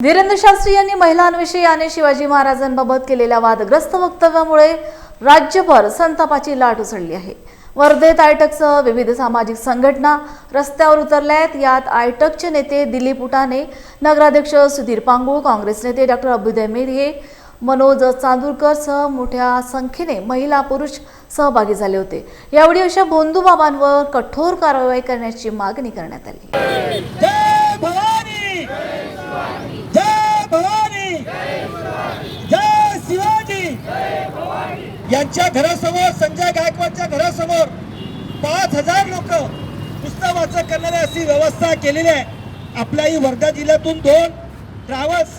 धीरेंद्र शास्त्री यांनी महिलांविषयी आणि शिवाजी महाराजांबाबत केलेल्या वादग्रस्त वक्तव्यामुळे राज्यभर संतापाची लाट उसळली आहे। वर्धेत आयटकसह विविध सामाजिक संघटना रस्त्यावर उतरल्या आहेत। यात आयटकचे नेते दिलीप उटाणे, नगराध्यक्ष सुधीर पांगुळ, काँग्रेस नेते डॉक्टर अभ्युदय मेढे, मनोज चांदूरकर सह मोठ्या संख्येने महिला पुरुष सहभागी झाले होते। यावेळी अशा भोंदू बाबांवर कठोर कारवाई करण्याची मागणी करण्यात आली। जय भवानी, जय भवानी, जय शिवाजी। यांच्या घरासमोर, संजय गायकवाडच्या घरासमोर 5000 लोक पुस्तक वाचन करणारी अशी व्यवस्था केलेली आहे। आपल्याही वर्धा जिल्ह्यातून 2 ट्रॅव्हल्स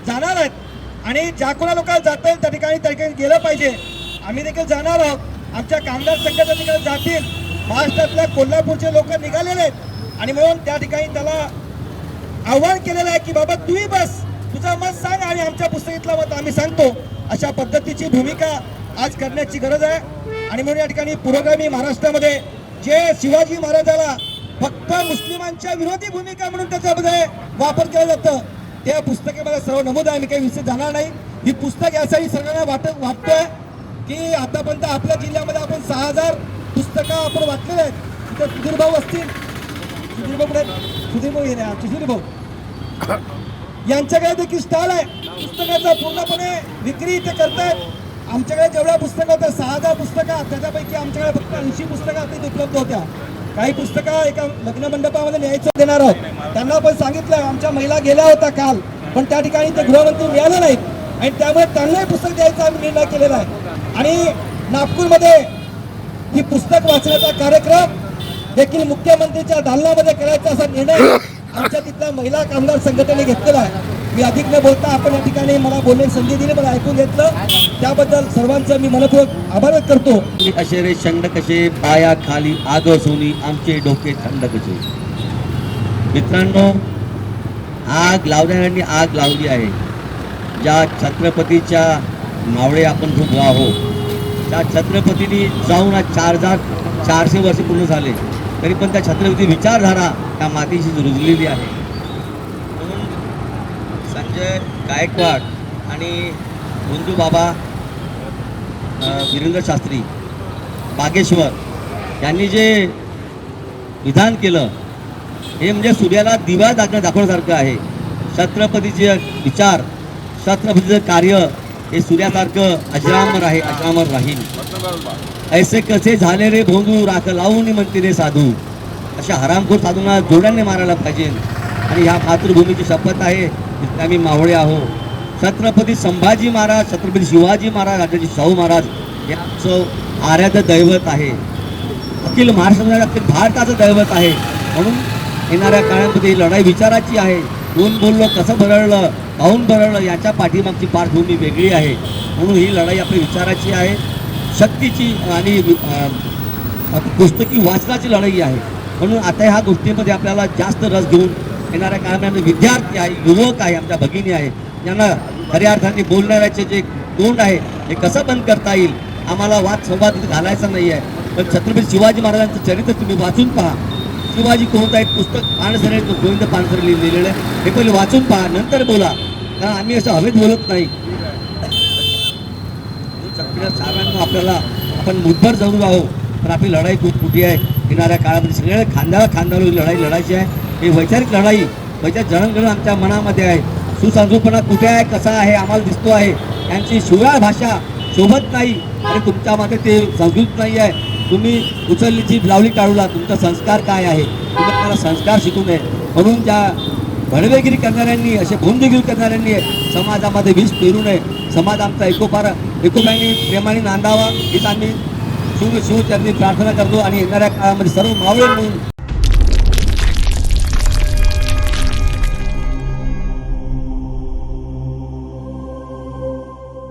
जाणार आहेत आणि ज्या कोणा लोकांना जाता येईल त्या ठिकाणी गेलं पाहिजे। आम्ही देखील जाणार आहोत। आमच्या कामगार संघटना ठिकाणी जातील। महाराष्ट्रातल्या कोल्हापूरचे लोक निघालेले आहेत आणि म्हणून त्या ठिकाणी त्याला आव्हान केलेलं आहे की बाबा तूही बस, तुझं मत सांग आणि आमच्या पुस्तकातलं मत आम्ही सांगतो। अशा पद्धतीची भूमिका आज करण्याची गरज आहे। आणि म्हणून या ठिकाणी पुरोगामी महाराष्ट्रामध्ये जे शिवाजी महाराजाला फक्त मुस्लिमांच्या विरोधी भूमिका म्हणून त्याच्यामध्ये वापर केला जातं, त्या पुस्तकामध्ये सर्व नमूद आहे। मी काही विषय जाणार नाही। ही पुस्तक यासाठी सगळ्यांना वाटतोय की आतापर्यंत आपल्या जिल्ह्यामध्ये आपण 6000 पुस्तकं आपण वाचलेले आहेत। तिथे सुधीर भाऊ असतील, सुधीर भाऊ यांच्याकडे देखील स्टॉल आहे। पुस्तकाचा पूर्णपणे विक्री इथे करतायत। आमच्याकडे जेवढ्या पुस्तकं होत्या 6000 पुस्तकं, त्याच्यापैकी आमच्याकडे फक्त 80 पुस्तकं तिथे उपलब्ध होत्या। काही पुस्तकं एका लग्न मंडपामध्ये न्यायचं देणार आहोत। त्यांना पण सांगितलं, आमच्या महिला गेल्या होत्या काल, पण त्या ठिकाणी ते गृहमंत्री मिळाले नाहीत आणि त्यामुळे त्यांनाही पुस्तक द्यायचा आम्ही निर्णय केलेला आहे। आणि नागपूरमध्ये ही पुस्तक वाचण्याचा कार्यक्रम देखील मुख्यमंत्रीच्या दालनामध्ये करायचा असा निर्णय आमच्या तिथल्या महिला कामगार संघटनेने घेतलेला आहे। मी अधिक न बोलता आपण या ठिकाणी मला बोलण्याची संधी दिली, मला ऐकून घेतलं, त्याबद्दल सर्वांचं मी मनपूर्वक आभार व्यक्त करतो। असे रे शंड कसे पाया खाली आग सोनी आमचे डोके थंड कसे। मित्रांनो, आग लावणाऱ्यांनी आग लावली आहे। ज्या छत्रपतीच्या मावळे आपण खूप आहोत, त्या छत्रपतींनी जाऊन आज 4400 वर्ष पूर्ण झाले, तरी पण त्या छत्रपती विचारधारा त्या मातीशी रुजलेली आहे। म्हणून संजय गायकवाड आणि भोंदू बाबा धीरेंद्र शास्त्री बागेश्वर यांनी जे विधान केलं हे म्हणजे सूर्याला दिवा दाखवण्यासारखं आहे। छत्रपतीचे विचार, छत्रपतीचं कार्य हे सूर्यासारखं अजरामर आहे, अजरामर राहील। ऐसे कसे झाले रे भोंदू, राख लावून म्हणते रे साधू। अशा हरामखोर साधूंना जोड्याने मारायला पाहिजे। आणि ह्या मातृभूमीची शपथ आहे, आम्ही मावळे आहोत। छत्रपती संभाजी महाराज, छत्रपती शिवाजी महाराज, राजाजी शाहू महाराज हे आमचं आराध्य दैवत आहे। अखिल महाराष्ट्र, अखिल भारताचं दैवत आहे। म्हणून येणाऱ्या काळामध्ये ही लढाई विचाराची आहे। कोण बोललं, कसं बरळलं, काहून बरळलं, याच्या पाठीमागची पार्श्वभूमी वेगळी आहे। म्हणून ही लढाई आपली विचाराची आहे, शक्तीची आणि पुस्तकी वाचनाची लढाई आहे। म्हणून आता ह्या गोष्टीमध्ये आपल्याला जास्त रस घेऊन येणाऱ्या काळामध्ये विद्यार्थी आहे, युवक आहे, आमच्या भगिनी आहे, यांना खऱ्या अर्थाने बोलणाऱ्याचे जे तोंड आहे हे कसं बंद करता येईल, आम्हाला वाद संवाद घालायचा नाही आहे। पण छत्रपती शिवाजी महाराजांचं चरित्र तुम्ही वाचून पहा। शिवाजी कोणतं आहे पुस्तक पानसरे, गोविंद पानसरे लिहिलेलं आहे, हे पहिले वाचून पहा, नंतर बोला, कारण आम्ही असं हवेत बोलत नाही। साधारण आपल्याला आपण मुठभर जरूर आहोत, पण आपली लढाई खूप मोठी आहे। येणाऱ्या काळामध्ये सगळ्या खांद्याला खांद्यावर लढाई लढायची आहे। ही वैचारिक लढाई, वैचारिक जळणघळण आमच्या मनामध्ये आहे। सुसंस्कृतपणा कुठे आहे, कसा आहे आम्हाला दिसतो आहे। यांची शिवाय भाषा शोभत नाही आणि तुमच्यामध्ये ते संस्कृत नाही आहे। तुम्ही उचललीची लावली टाळूला, तुमचा संस्कार काय आहे, तुम्ही मला संस्कार शिकू नये। म्हणून ज्या भडवेगिरी करणाऱ्यांनी, असे भोंदगिरी करणाऱ्यांनी समाजामध्ये विष पेरू नये। समाज आमचा एकोप्याने प्रेमाने नांदावा हीच आम्ही शिवचरणी प्रार्थना करतो। आणि येणाऱ्या काळामध्ये सर्व मावळे म्हणून